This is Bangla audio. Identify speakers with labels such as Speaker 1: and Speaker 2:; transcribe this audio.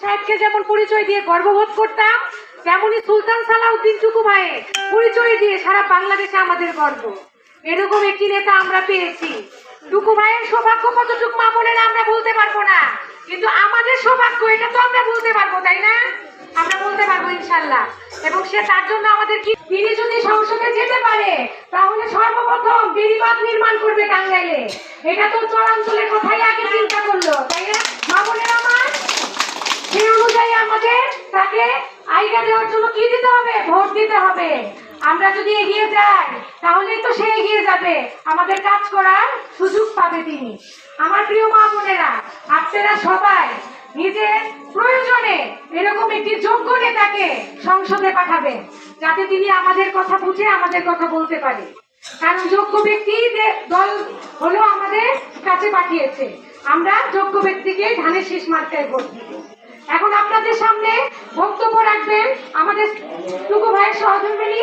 Speaker 1: সাহেবকে যেমন পরিচয় দিয়ে গর্ববোধ করতাম, তেমনি সুলতান সালাউদ্দিন টুকু ভাইয়ের পরিচয় দিয়ে সারা বাংলাদেশে আমাদের গর্ব। এরকম একটি নেতা আমরা পেয়েছি। টুকু ভাইয়ের সৌভাগ্য কতটুকু মা বোনেরা আমরা বলতে পারবো না, কিন্তু আমাদের সৌভাগ্য এটা তো আমরা বলতে পারবো, তাই না? আমরা বলতে পারবো ইনশাল্লাহ। এবং সে তার জন্য আমাদের কি, তিনি যদি সংসদে যেতে পারে তাহলে সর্বপ্রথম বেড়িবাঁধ নির্মাণ করবে টাঙ্গাইলে। এটা তো চরাঞ্চলের কথাই আগে চিন্তা করলো, তাই না মা বোনেরা আমার? সেই অনুযায়ী আমাদের তাকে আইডিয়া দেওয়ার জন্য কি দিতে হবে? ভোট দিতে হবে। আমরা যদি এগিয়ে যাই তাহলেই তো সে এগিয়ে যাবে, আমাদের কাজ করার সুযোগ পাবে তিনি। আমার প্রিয় মা বোনেরা, আপনারা সবাই নিজের প্রয়োজনে এরকম একটি যোগ্য নেতাকে সংসদে পাঠাবেন, যাতে তিনি আমাদের কথা বুঝে আমাদের কথা বলতে পারে। কারণ যোগ্য ব্যক্তি দল হলো আমাদের কাছে পাঠিয়েছে, আমরা যোগ্য ব্যক্তিকে ধানের শীষ মার্কায় ভোট দিব। এখন আপনাদের সামনে বক্তব্য রাখবেন আমাদের টুকু ভাইয়ের সহধর্মিণী